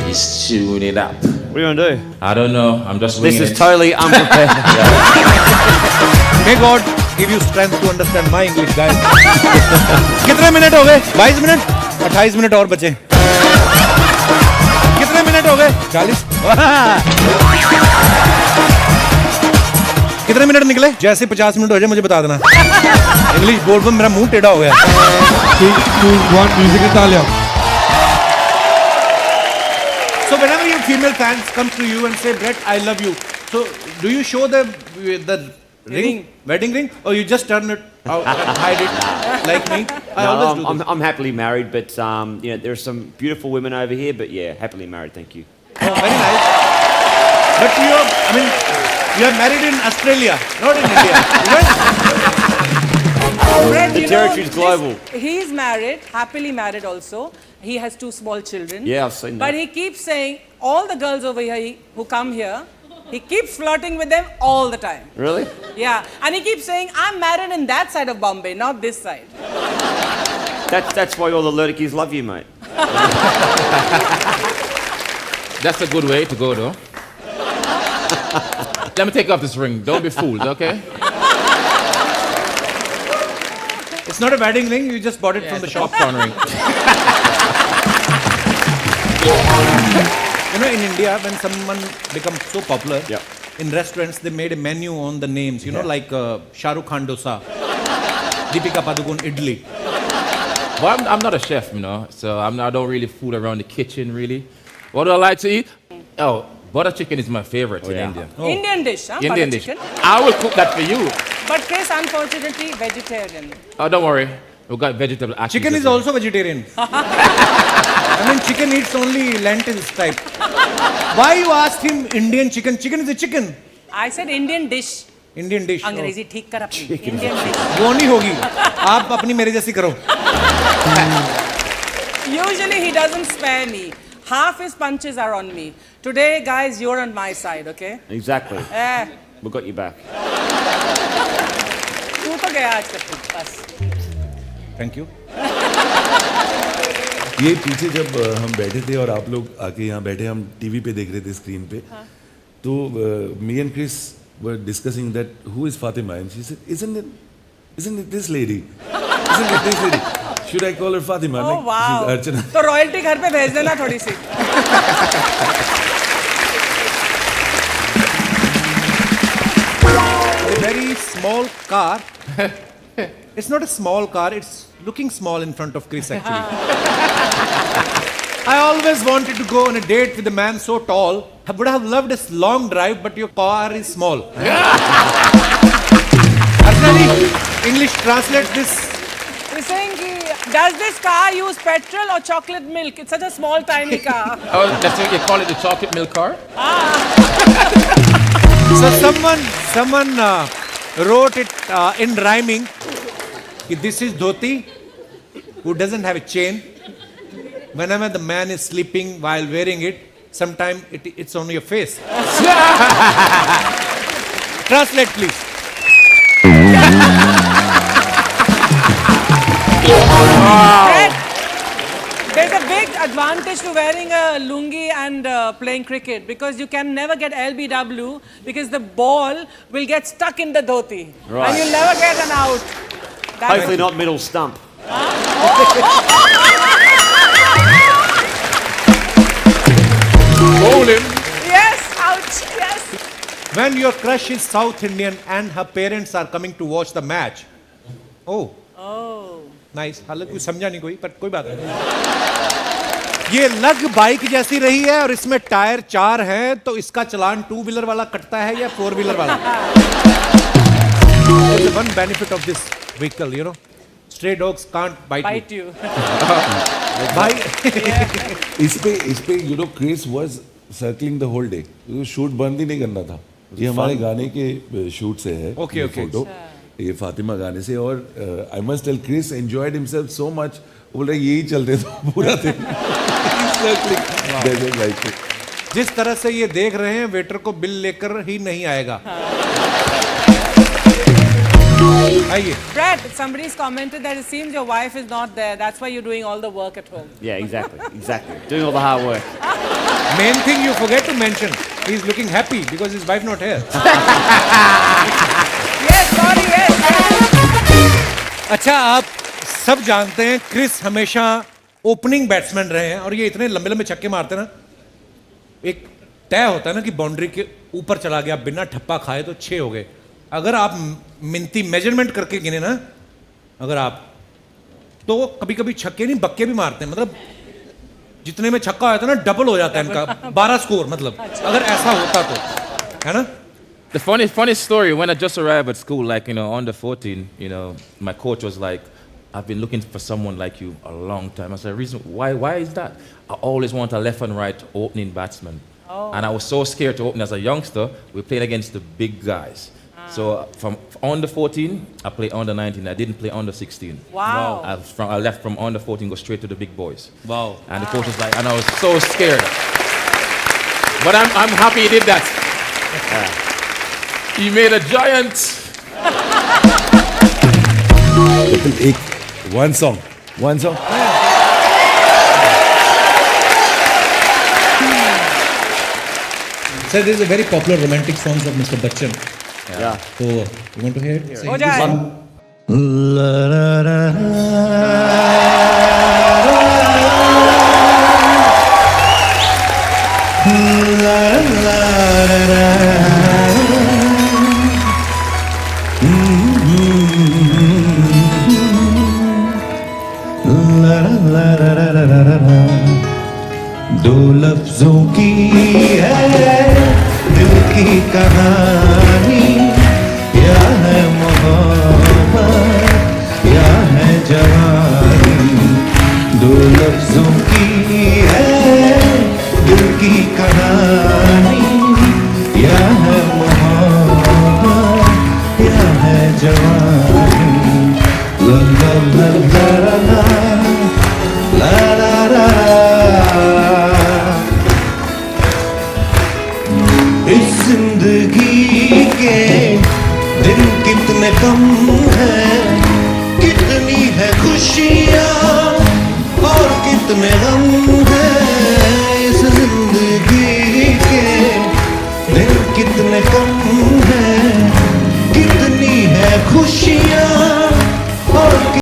He's chewing it up. What are you gonna do? I don't know. I'm just This winging is it. totally unprepared. May God give you strength to understand my English, guys. कितने minute हो गए? 22 minute? 28 minute और बचे. कितने minute हो गए? 40. कितने minute निकले? जैसे 50 मिनट हो जाए मुझे बता देना. इंग्लिश बोल बोल मेरा मुंह टेढ़ा हो गया. 3, 2, 1 म्यूजिक निकाल लिया. So whenever your female fans come to you and say, Brett, I love you. So do you show the ring, wedding ring, or you just turn it out and hide it like me? I No, always do this. I'm happily married, but you know, there are some beautiful women over here. But yeah, happily married. Thank you. Oh, very nice. But you are married in Australia, not in India. Right? Fred, The you territory's know, global. He's married, happily married also. He has 2 small children. Yeah, I've seen that. But he keeps saying, all the girls over here who come here, he keeps flirting with them all the time. Really? Yeah, and he keeps saying, I'm married in that side of Bombay, not this side. That's why all the Lurkis love you, mate. That's a good way to go, though. Let me take off this ring. Don't be fooled, okay? It's not a wedding ring, you just bought it from the shop. Popcorn ring. You know, in India, when someone becomes so popular, Yeah. in restaurants, they made a menu on the names, you know, like Shah Rukh Khan dosa, Deepika Padukone idli. Well, I'm not a chef, you know, so I don't really fool around the kitchen, really. What do I like to eat? Oh, butter chicken is my favorite in yeah. India. Oh. Indian dish, huh? Indian Butter dish. chicken. I will cook that for you. But Chris, unfortunately, vegetarian. Oh, don't worry. We've got vegetable ashes. Chicken as is well. also vegetarian. I mean, chicken eats only lentils type. Why you asked him Indian chicken? Chicken is a chicken. I said Indian dish. Indian dish. Oh. अंग्रेजी ठीक कर अपनी. Indian dish. वो नहीं होगी. आप अपनी मेरे जैसी करो. Usually he doesn't spare me. Half his punches are on me. Today, guys, you're on my side, okay? Exactly. Eh, We got you back. तू तो गया आज तक बस. Thank you. ये पीछे जब हम बैठे थे और आप लोग आके यहाँ बैठे, हम टीवी पे देख रहे थे स्क्रीन पे, तो me and Chris were discussing that who is Fatima and she said isn't it this lady? Isn't it this lady? Should I call her Fatima? Oh wow. She's Archana. तो रॉयल्टी घर पे भेज देना थोड़ी सी. A very small car. It's not a small car, it's looking small in front of Chris actually. I always wanted to go on a date with a man so tall. I would have loved a long drive, but your car is small. Archana, English translate this. He's saying, does this car use petrol or chocolate milk? It's such a small, tiny car. Oh, that's what you call it, the chocolate milk car? So someone wrote it in rhyming. This is dhoti who doesn't have a chain. Whenever the man is sleeping while wearing it, sometimes it's on your face. Translate, please. Fred, there's a big advantage to wearing a lungi and playing cricket because you can never get LBW because the ball will get stuck in the dhoti. Right. And you'll never get an out. That's Hopefully not middle stump. Bowling. Yes, ouch, yes. When your crush is South Indian and her parents are coming to watch the match. Oh. Nice. हालांकि कुछ समझा नहीं कोई, पर कोई बात नहीं. ये लग बाइक जैसी रही है और इसमें टायर 4 हैं, तो इसका चलान 2 व्हीलर वाला कटता है या 4 व्हीलर वाला? There's one benefit of this vehicle, you know. Stray dogs can't bite you. भाई इस पे you know Chris was circling the whole day. Shoot बंद ही नहीं करना था. ये हमारे गाने के शूट से है. Okay, okay. फोटो ये फातिमा गाने से. और I must tell Chris enjoyed himself so much. बोल रहे यही चलते थे पूरा दिन. जिस तरह से ये देख रहे हैं, वेटर को बिल लेकर ही नहीं आएगा. आइए। Brett, somebody's commented that it seems your wife is not there. That's why you're doing all the work at home. Yeah, exactly. Doing all the hard work. Main thing you forget to mention, he's looking happy because his wife not here. Yes, sorry, yes. अच्छा, आप सब जानते हैं Chris हमेशा opening batsman रहे हैं और ये इतने लंबे लंबे छक्के मारते हैं ना, एक तय होता है ना कि बाउंड्री के ऊपर चला गया, बिना ठप्पा खाए तो 6 हो गए। अगर आप मिनती मेजरमेंट करके गिने ना, अगर आप तो कभी कभी छक्के नहीं बक्के भी मारते हैं, मतलब जितने में छक्का होता है ना डबल हो जाता है इनका 12 स्कोर, मतलब अगर ऐसा होता तो, है ना। The funny story, when I just arrived at school, like, under 14, my coach was like, I've been looking for someone like you a long time. I said, reason why is that? I always want a left and right opening batsman. Oh. And I was so scared to open as a youngster. We played against the big guys. So from under 14, I played under 19. I didn't play under 16. Wow. I left from under 14, go straight to the big boys. Wow. And the coach was like, and I was so scared. But I'm happy he did that. He made a giant. One song. Sir, this is a very popular romantic song of Mr. Bachchan. Yeah. So, you want to hear it? हो जाए। दो लफ्जों की है दिल की कहानी, या है मोहब्बत या है जवानी। दो लफ्जों की है दिल की कहानी, या है मोहब्बत या है जवानी। ला ला ला ला ला ला ला ला। इस जिंदगी के दिन कितने कम हैं, कितनी है खुशियाँ और कितने गम।